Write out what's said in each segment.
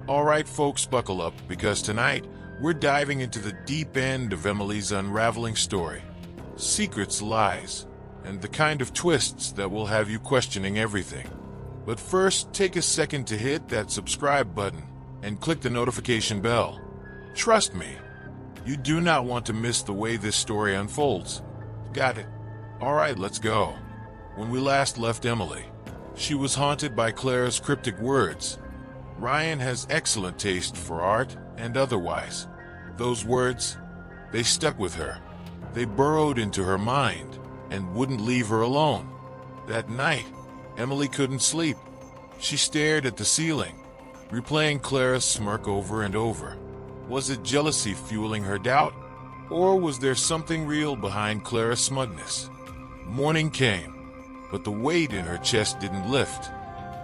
Alright folks, buckle up, because tonight we're diving into the deep end of Emily's unraveling story. Secrets, lies, and the kind of twists that will have you questioning everything. But first, take a second to hit that subscribe button and click the notification bell. Trust me, you do not want to miss the way this story unfolds. Got it? Alright, let's go. When we last left Emily, she was haunted by Clara's cryptic words. Ryan has excellent taste for art and otherwise. Those words, they stuck with her. They burrowed into her mind and wouldn't leave her alone. That night, Emily couldn't sleep. She stared at the ceiling, replaying Clara's smirk over and over. Was it jealousy fueling her doubt? Or was there something real behind Clara's smugness? Morning came, but the weight in her chest didn't lift.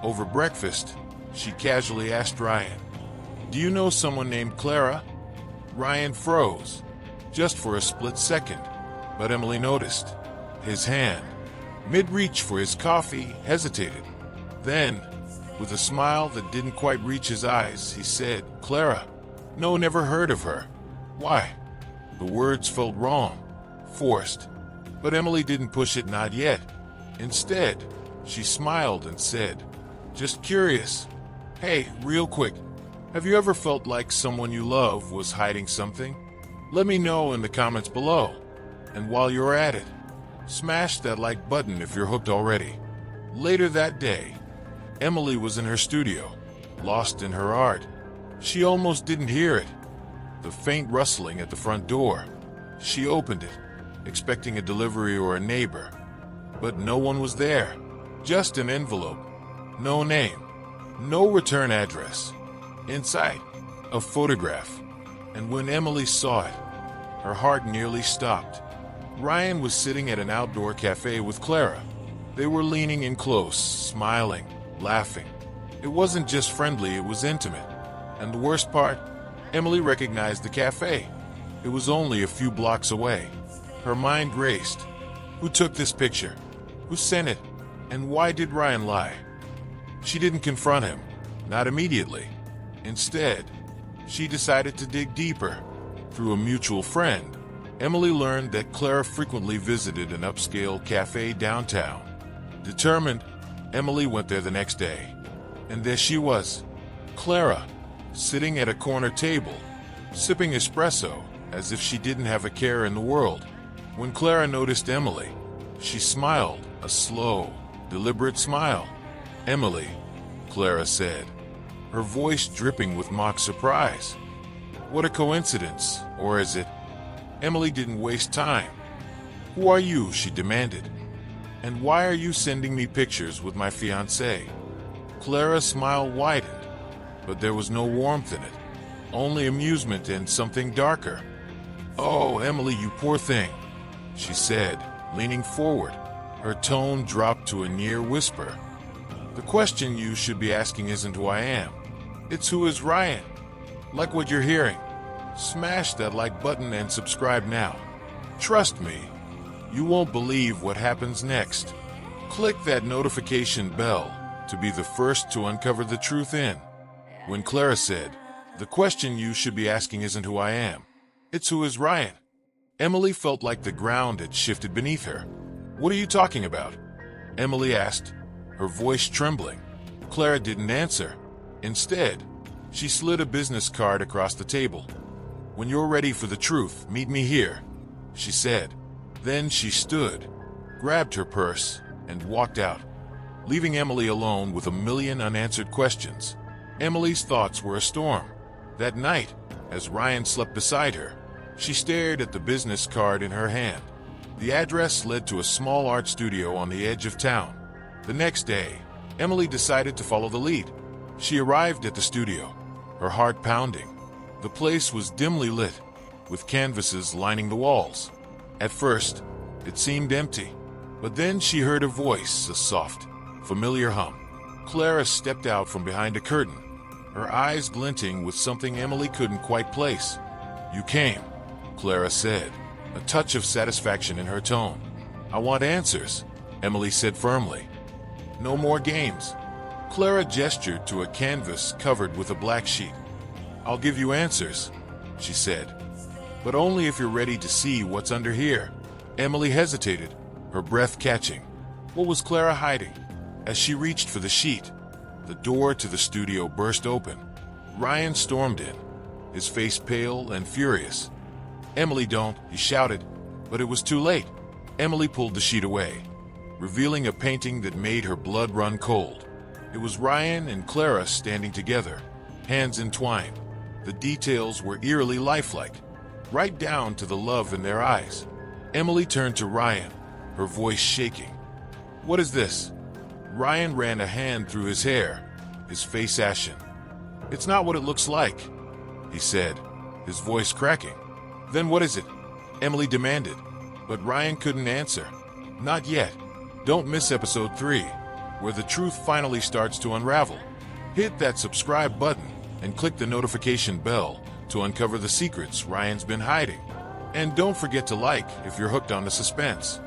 Over breakfast, she casually asked Ryan, "Do you know someone named Clara?" Ryan froze, just for a split second, but Emily noticed. His hand, mid-reach for his coffee, hesitated. Then, with a smile that didn't quite reach his eyes, he said, "Clara? No, never heard of her." "Why?" The words felt wrong, forced, but Emily didn't push it, not yet. Instead, she smiled and said, "Just curious. Hey, real quick, have you ever felt like someone you love was hiding something? Let me know in the comments below. And while you're at it, smash that like button if you're hooked already." Later that day, Emily was in her studio, lost in her art. She almost didn't hear it. The faint rustling at the front door. She opened it, expecting a delivery or a neighbor. But no one was there. Just an envelope. No name. No return address. Inside, a photograph. And when Emily saw it, her heart nearly stopped. Ryan was sitting at an outdoor cafe with Clara. They were leaning in close, smiling, laughing. It wasn't just friendly, it was intimate. And the worst part, Emily recognized the cafe. It was only a few blocks away. Her mind raced. Who took this picture? Who sent it? And why did Ryan lie? She didn't confront him, not immediately. Instead, she decided to dig deeper. Through a mutual friend, Emily learned that Clara frequently visited an upscale cafe downtown. Determined, Emily went there the next day. And there she was, Clara, sitting at a corner table, sipping espresso as if she didn't have a care in the world. When Clara noticed Emily, she smiled, a slow, deliberate smile. "Emily," Clara said, her voice dripping with mock surprise. What a coincidence, or is it? Emily didn't waste time. "Who are you?" she demanded. "And why are you sending me pictures with my fiancé?" Clara's smile widened, but there was no warmth in it, only amusement and something darker. "Oh, Emily, you poor thing," she said, leaning forward. Her tone dropped to a near whisper. "The question you should be asking isn't who I am. It's who is Ryan. Like what you're hearing? Smash that like button and subscribe now. Trust me, you won't believe what happens next. Click that notification bell to be the first to uncover the truth in." When Clara said, "The question you should be asking isn't who I am. It's who is Ryan," Emily felt like the ground had shifted beneath her. "What are you talking about?" Emily asked, her voice trembling. Clara didn't answer. Instead, she slid a business card across the table. "When you're ready for the truth, meet me here," she said. Then she stood, grabbed her purse, and walked out, leaving Emily alone with a million unanswered questions. Emily's thoughts were a storm. That night, as Ryan slept beside her, she stared at the business card in her hand. The address led to a small art studio on the edge of town. The next day, Emily decided to follow the lead. She arrived at the studio, her heart pounding. The place was dimly lit, with canvases lining the walls. At first, it seemed empty, but then she heard a voice, a soft, familiar hum. Clara stepped out from behind a curtain, her eyes glinting with something Emily couldn't quite place. "You came," Clara said, a touch of satisfaction in her tone. "I want answers," Emily said firmly. "No more games." Clara gestured to a canvas covered with a black sheet. "I'll give you answers," she said, "but only if you're ready to see what's under here." Emily hesitated, her breath catching. What was Clara hiding? As she reached for the sheet, the door to the studio burst open. Ryan stormed in, his face pale and furious. "Emily, don't," he shouted, but it was too late. Emily pulled the sheet away, revealing a painting that made her blood run cold. It was Ryan and Clara standing together, hands entwined. The details were eerily lifelike, right down to the love in their eyes. Emily turned to Ryan, her voice shaking. "What is this?" Ryan ran a hand through his hair, his face ashen. "It's not what it looks like," he said, his voice cracking. "Then what is it?" Emily demanded, but Ryan couldn't answer. "Not yet. Don't miss episode 3, where the truth finally starts to unravel. Hit that subscribe button and click the notification bell to uncover the secrets Ryan's been hiding. And don't forget to like if you're hooked on the suspense.